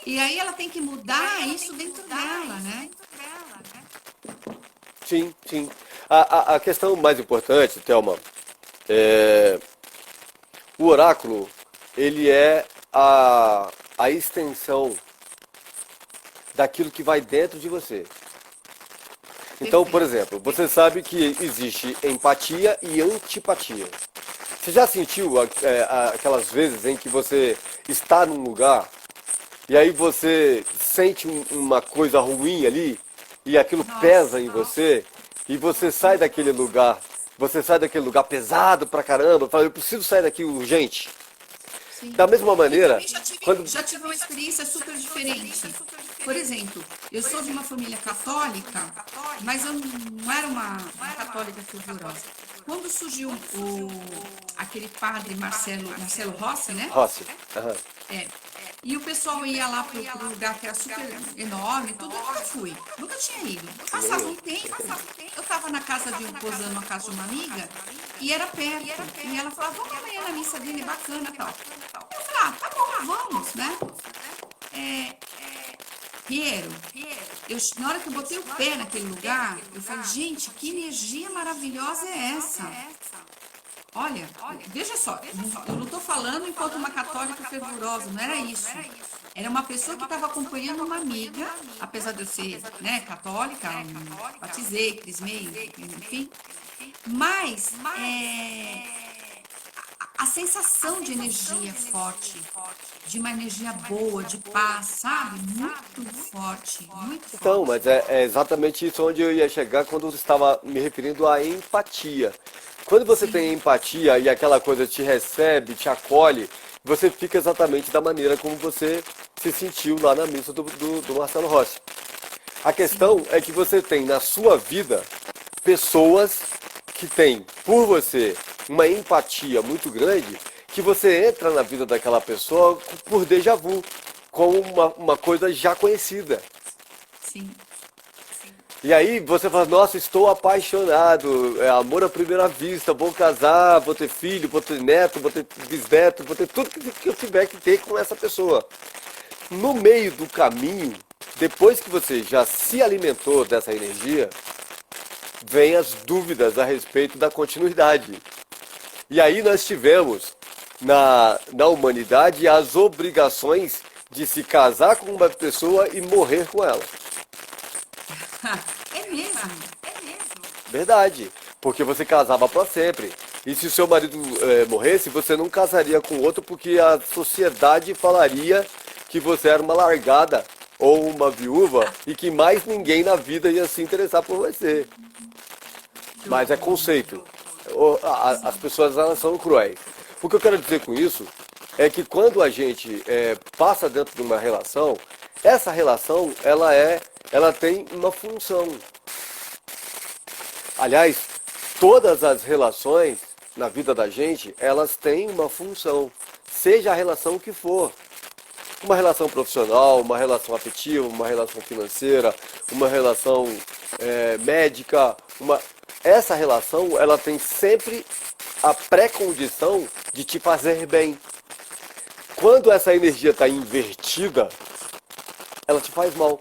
E aí ela tem que mudar isso dentro dela, né? Sim, sim. A questão mais importante, Thelma, o oráculo, ele é a extensão daquilo que vai dentro de você. Então, por exemplo, você sabe que existe empatia e antipatia. Você já sentiu aquelas vezes em que você está num lugar e aí você sente uma coisa ruim ali e aquilo pesa em você e você sai daquele lugar pesado pra caramba, fala, eu preciso sair daqui urgente. Sim. Da mesma maneira, já tive uma experiência super diferente. Por exemplo, eu sou de uma família católica, mas eu não era uma católica fervorosa. Quando surgiu aquele padre Marcelo Rossi, né? Rossi. Aham. E o pessoal ia lá pro lugar que era super enorme, tudo, eu nunca fui, nunca tinha ido. Passava um tempo, eu tava posando na casa de uma amiga, e era perto. E ela falava, vamos amanhã na missa dele, bacana e tal. Eu falei, tá bom, vamos, né? Piero, na hora que eu botei o pé naquele lugar, eu falei, gente, que energia maravilhosa é essa? Olha, veja só, eu não estou falando enquanto uma católica fervorosa, não era isso. Era uma pessoa que estava acompanhando uma amiga, apesar de eu ser, né, católica, batizei, crismei, enfim. Mas a sensação de energia forte, de uma energia boa, de paz, sabe? Muito forte, muito forte. Então, mas é exatamente isso onde eu ia chegar quando eu estava me referindo à empatia. Quando você tem empatia e aquela coisa te recebe, te acolhe, você fica exatamente da maneira como você se sentiu lá na missa do Marcelo Rossi. A questão é que você tem na sua vida pessoas que têm por você uma empatia muito grande, que você entra na vida daquela pessoa por déjà vu, como uma coisa já conhecida. Sim. E aí você fala, nossa, estou apaixonado, é amor à primeira vista, vou casar, vou ter filho, vou ter neto, vou ter bisneto, vou ter tudo que eu tiver que ter com essa pessoa. No meio do caminho, depois que você já se alimentou dessa energia, vem as dúvidas a respeito da continuidade. E aí nós tivemos na humanidade as obrigações de se casar com uma pessoa e morrer com ela. É mesmo? É mesmo. Verdade, porque você casava para sempre. E se o seu marido morresse, você não casaria com outro porque a sociedade falaria que você era uma largada ou uma viúva e que mais ninguém na vida ia se interessar por você. Mas é conceito. As pessoas elas são cruéis. O que eu quero dizer com isso é que quando a gente passa dentro de uma relação, essa relação ela tem uma função. Aliás, todas as relações na vida da gente, elas têm uma função, seja a relação que for. Uma relação profissional, uma relação afetiva, uma relação financeira, uma relação médica, essa relação ela tem sempre a pré-condição de te fazer bem. Quando essa energia está invertida, ela te faz mal.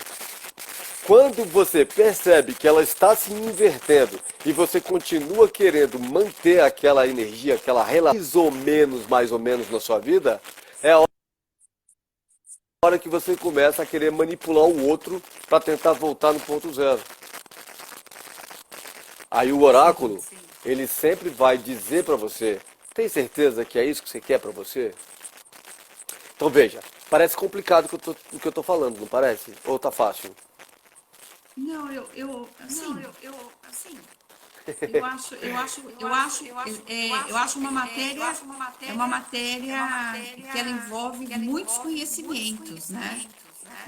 Quando você percebe que ela está se invertendo e você continua querendo manter aquela energia, aquela relação mais ou menos na sua vida, é a hora que você começa a querer manipular o outro para tentar voltar no ponto zero. Aí o oráculo, ele sempre vai dizer para você, tem certeza que é isso que você quer para você? Então veja, parece complicado o que eu estou falando, não parece? Ou tá fácil? Não, eu acho uma matéria que ela envolve muitos conhecimentos, né?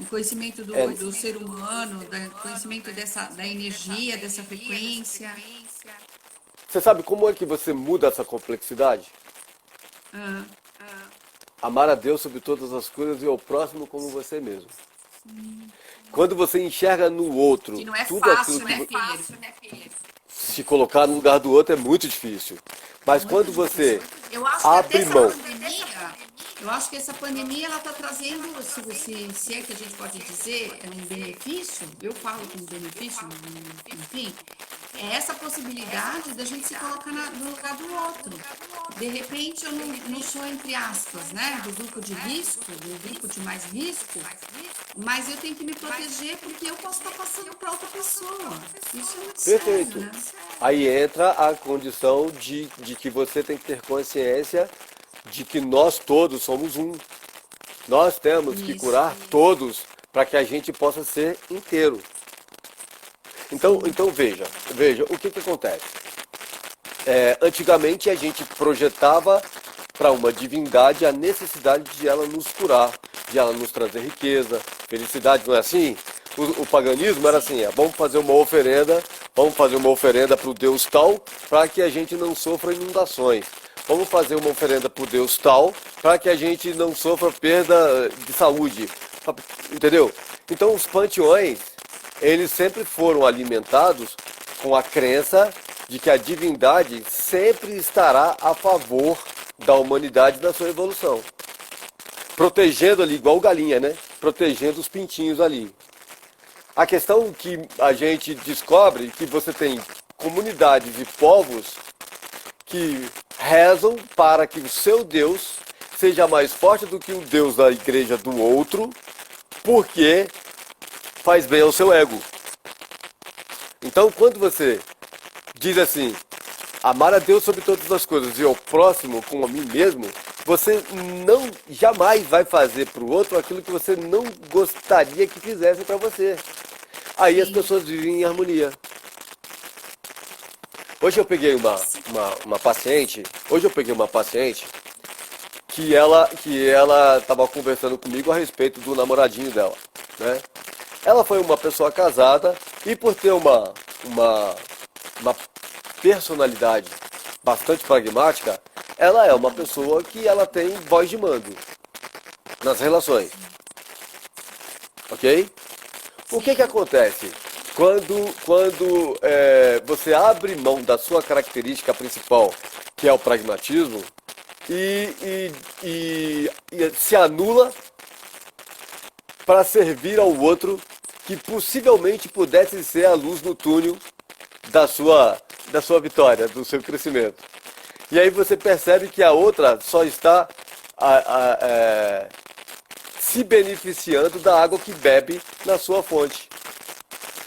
O conhecimento do ser humano, conhecimento da energia, dessa frequência. Você sabe como é que você muda essa complexidade? Amar a Deus sobre todas as coisas e ao próximo como você mesmo. Quando você enxerga no outro Que não é tudo fácil, aquilo que né, filho? se colocar no lugar do outro é muito difícil. Mas quando você Eu acho que abre até mão, eu acho que essa pandemia ela está trazendo, se é que a gente pode dizer, um benefício, eu falo com benefício, enfim, é essa possibilidade da gente se colocar no lugar do outro. De repente eu não sou, entre aspas, né, do grupo de risco, do grupo de mais risco, mas eu tenho que me proteger porque eu posso estar passando para outra pessoa. Isso é muito perfeito. sério, né? Aí entra a condição de que você tem que ter consciência de que nós todos somos um. Nós temos que curar todos para que a gente possa ser inteiro. Então veja, o que acontece. Antigamente a gente projetava para uma divindade a necessidade de ela nos curar, de ela nos trazer riqueza, felicidade, não é assim? O paganismo era assim, vamos fazer uma oferenda para o Deus tal, para que a gente não sofra inundações. Vamos fazer uma oferenda para o Deus tal, para que a gente não sofra perda de saúde. Entendeu? Então os panteões, eles sempre foram alimentados com a crença de que a divindade sempre estará a favor da humanidade na sua evolução. Protegendo ali, igual galinha, né? Protegendo os pintinhos ali. A questão que a gente descobre é que você tem comunidades e povos que rezam para que o seu Deus seja mais forte do que o Deus da igreja do outro, porque faz bem ao seu ego. Então, quando você diz assim, amar a Deus sobre todas as coisas e ao próximo como a mim mesmo, você não jamais vai fazer para o outro aquilo que você não gostaria que fizesse para você. Aí as pessoas vivem em harmonia. Hoje eu peguei uma paciente que ela estava conversando comigo a respeito do namoradinho dela, né? Ela foi uma pessoa casada e por ter uma personalidade bastante pragmática, ela é uma pessoa que ela tem voz de mando nas relações. Ok? O que acontece? Quando você abre mão da sua característica principal, que é o pragmatismo, e se anula para servir ao outro que possivelmente pudesse ser a luz no túnel da sua vitória, do seu crescimento. E aí você percebe que a outra só está se beneficiando da água que bebe na sua fonte.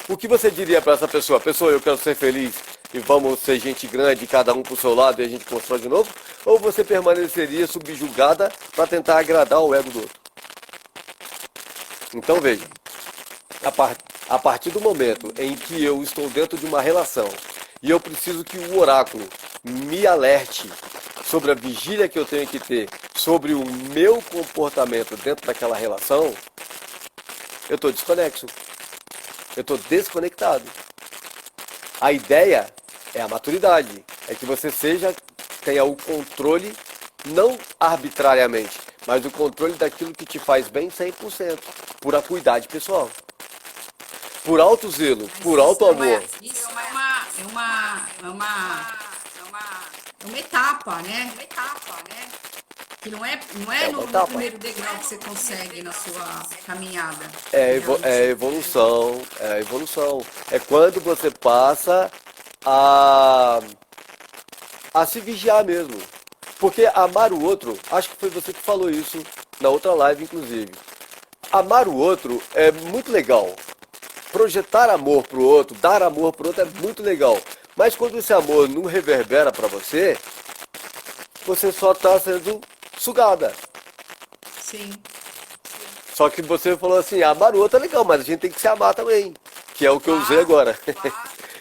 O que você diria para essa pessoa? Pessoa, eu quero ser feliz e vamos ser gente grande, cada um pro seu lado e a gente constrói de novo? Ou você permaneceria subjugada para tentar agradar o ego do outro? Então veja, a partir do momento em que eu estou dentro de uma relação e eu preciso que o oráculo me alerte sobre a vigília que eu tenho que ter sobre o meu comportamento dentro daquela relação, eu estou desconexo. Eu estou desconectado. A ideia é a maturidade. É que você tenha o controle, não arbitrariamente, mas o controle daquilo que te faz bem 100%, por acuidade pessoal. Por alto zelo, por alto amor. Isso é uma etapa, né? Que não é no primeiro degrau que você consegue na sua caminhada. É evolução, é evolução. É quando você passa a se vigiar mesmo. Porque amar o outro, acho que foi você que falou isso na outra live, inclusive. Amar o outro é muito legal. Projetar amor pro outro, dar amor pro outro é muito legal. Mas quando esse amor não reverbera para você, você só está sendo sugada. Sim. Só que você falou assim, amar o outro é legal, mas a gente tem que se amar também. Que é o que eu usei agora.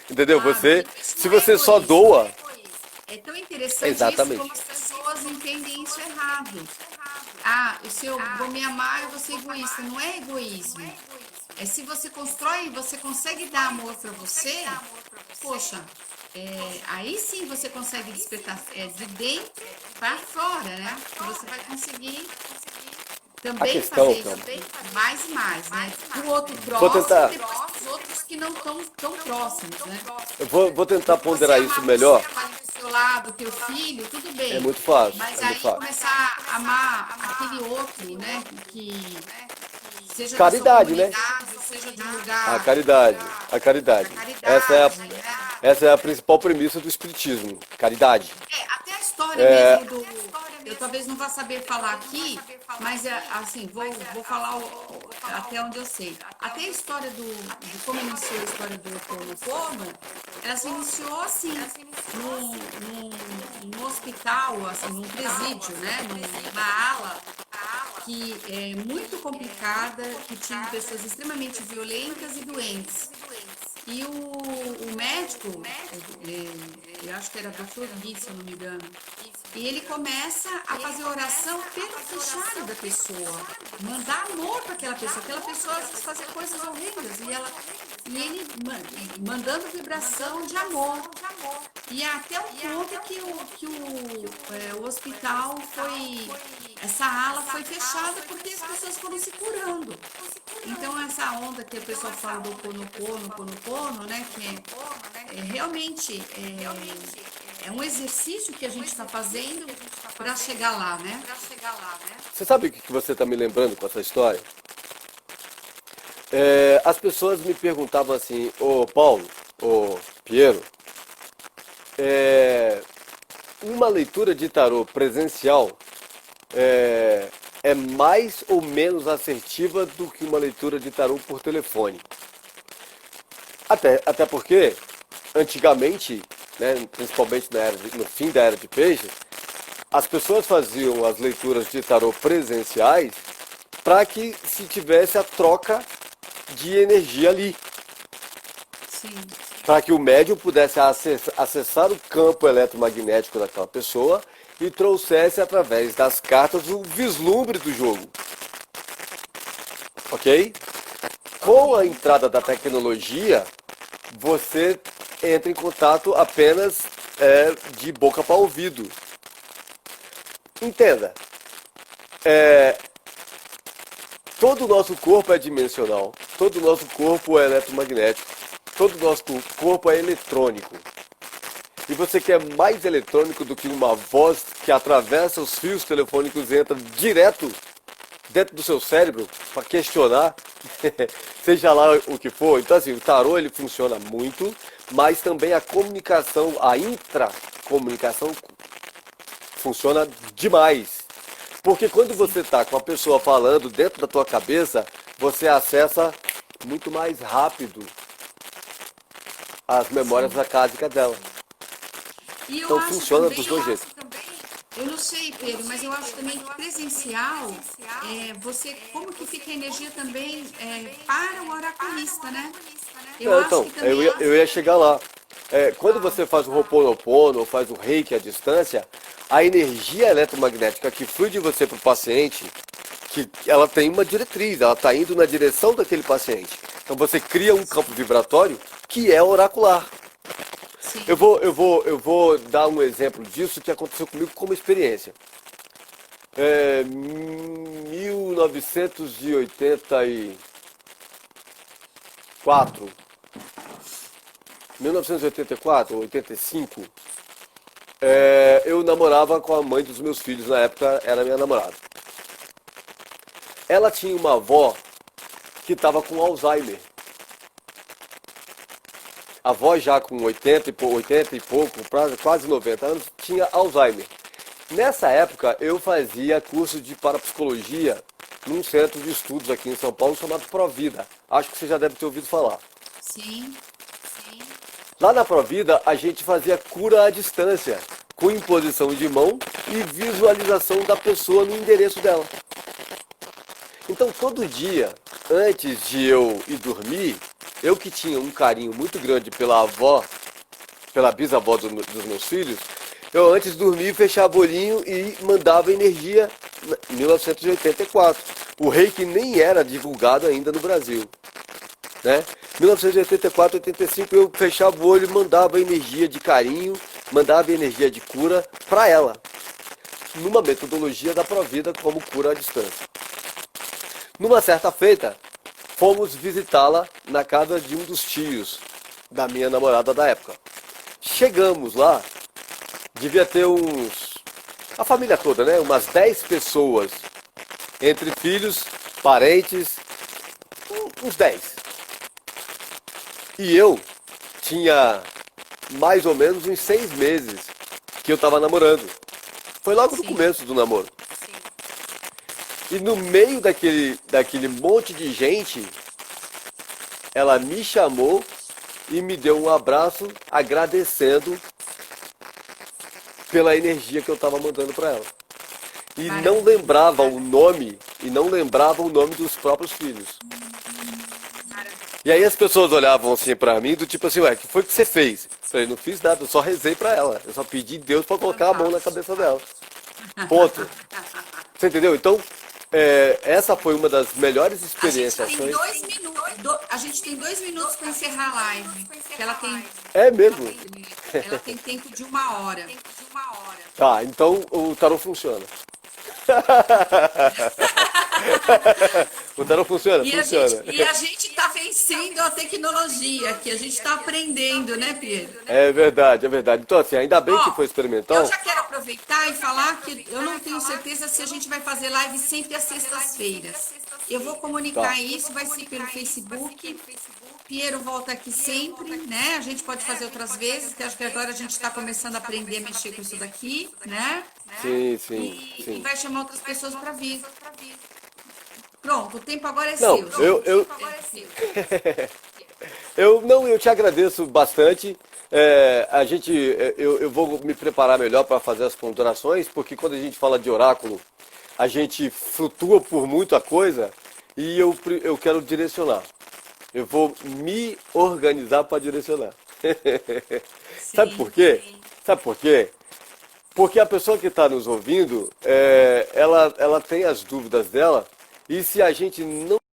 Entendeu? Se você só doa... É tão interessante Exatamente. isso como as pessoas entendem isso errado. Se eu vou me amar, eu vou ser egoísta. Não é egoísmo. É se você constrói, você consegue dar amor para você, poxa, aí sim você consegue despertar de dentro para fora, né? Você vai conseguir também fazer isso mais e mais, né? O outro próximo, depois os outros que não estão tão próximos, né? Eu vou tentar ponderar isso melhor. Do seu lado, teu filho, tudo bem. É muito fácil. Mas é aí muito fácil. começar a amar aquele outro, né? Que seja Caridade, da né? sua comunidade, seja de um lugar. A caridade. A caridade. Essa é a principal premissa do espiritismo. Caridade. Até a história mesmo eu talvez não vá saber falar aqui, mas assim, vou falar até onde eu sei. Até a história de como iniciou a história do Ho'oponopono, ela se iniciou assim, num hospital, assim, num presídio, né? Numa ala que é muito complicada, que tinha pessoas extremamente violentas e doentes. E o médico, eu acho que era Dr. Gui, se eu não me engano, e ele começa a fazer oração pelo fichário da pessoa, mandar amor para aquela pessoa às vezes fazia coisas horrendas, e ele mandando vibração de amor. E até o ponto que o hospital essa ala foi fechada porque as pessoas foram se curando. Então essa onda que o pessoal fala do Ho'oponopono, né, que realmente é um exercício que a gente está fazendo para chegar lá, né? Você sabe o que você está me lembrando com essa história? As pessoas me perguntavam assim, ô Paulo, ô Piero, uma leitura de tarô presencial é mais ou menos assertiva do que uma leitura de tarô por telefone. Até porque, antigamente, né, principalmente no fim da Era de Peixes, as pessoas faziam as leituras de tarô presenciais para que se tivesse a troca de energia ali. Sim. Para que o médium pudesse acessar o campo eletromagnético daquela pessoa e trouxesse através das cartas o vislumbre do jogo. Ok? Com a entrada da tecnologia, você entra em contato apenas de boca para ouvido. Entenda, todo o nosso corpo é dimensional, todo o nosso corpo é eletromagnético. todo o nosso corpo é eletrônico. E você quer mais eletrônico do que uma voz que atravessa os fios telefônicos e entra direto dentro do seu cérebro para questionar, seja lá o que for. Então assim, o tarô ele funciona muito, mas também a comunicação, a intracomunicação funciona demais. Porque quando você está com a pessoa falando dentro da tua cabeça, você acessa muito mais rápido as memórias acásicas dela. E eu Então acho funciona também, dos dois jeitos. eu não sei, Pedro, mas eu acho também que presencial, você, como que fica a energia também para o oraculista, né? Eu acho Então, que também eu ia chegar lá. Quando você faz o Ho'oponopono ou faz o Reiki à distância, a energia eletromagnética que flui de você para o paciente, que ela tem uma diretriz, ela está indo na direção daquele paciente. Então você cria um campo vibratório que é oracular. sim, Eu vou dar um exemplo disso que aconteceu comigo como experiência. 1984, 1984, 85, eu namorava com a mãe dos meus filhos, na época era minha namorada. Ela tinha uma avó que estava com Alzheimer. A avó já com 80 e pouco, quase 90 anos, tinha Alzheimer. Nessa época eu fazia curso de parapsicologia num centro de estudos aqui em São Paulo chamado Provida. Acho que você já deve ter ouvido falar. sim, Lá na Provida a gente fazia cura à distância, com imposição de mão e visualização da pessoa no endereço dela. Então todo dia, antes de eu ir dormir, eu que tinha um carinho muito grande pela avó, pela bisavó dos meus filhos, eu antes de dormir fechava o olhinho e mandava energia em 1984. O Reiki nem era divulgado ainda no Brasil, né? 1984, 85 eu fechava o olho e mandava energia de carinho, mandava energia de cura para ela, numa metodologia da Provida como cura à distância. Numa certa feita, fomos visitá-la na casa de um dos tios da minha namorada da época. Chegamos lá, devia ter a família toda, né? Umas 10 pessoas, entre filhos, parentes, uns 10. E eu tinha mais ou menos uns 6 meses que eu estava namorando. Foi logo no começo do namoro. E no meio daquele monte de gente, ela me chamou e me deu um abraço agradecendo pela energia que eu estava mandando para ela. E não lembrava o nome, dos próprios filhos. E aí as pessoas olhavam assim para mim, do tipo assim, ué, o que foi que você fez? Eu falei, não fiz nada, eu só rezei para ela. Eu só pedi Deus para colocar a mão na cabeça dela. Ponto. Você entendeu? Então, essa foi uma das melhores experiências. A gente tem 2 minutos para encerrar a live. Que ela tem, É mesmo? ela tem tempo de 1 hora. Tá, então o tarô funciona. O tarô funciona, funciona. E a gente está vencendo a tecnologia, que a gente está aprendendo, né, Pedro? É verdade, é verdade. Então, assim, ainda bem que foi Eu experimental. já quero aproveitar e falar que eu não tenho certeza se a gente vai fazer live sempre às sextas-feiras. Eu vou comunicar isso, vai ser pelo Facebook. Piero volta aqui sempre, né? A gente pode fazer outras vezes, que acho que agora a gente está começando a aprender a mexer com isso daqui, né? Sim, E vai chamar outras pessoas para vir. Pronto, o tempo agora é Não, seu. eu te agradeço bastante. Eu vou me preparar melhor para fazer as ponderações, porque quando a gente fala de oráculo, a gente flutua por muita coisa e eu quero direcionar. Eu vou me organizar para direcionar. Sabe por quê? Sabe por quê? Porque a pessoa que está nos ouvindo, ela tem as dúvidas dela, e se a gente não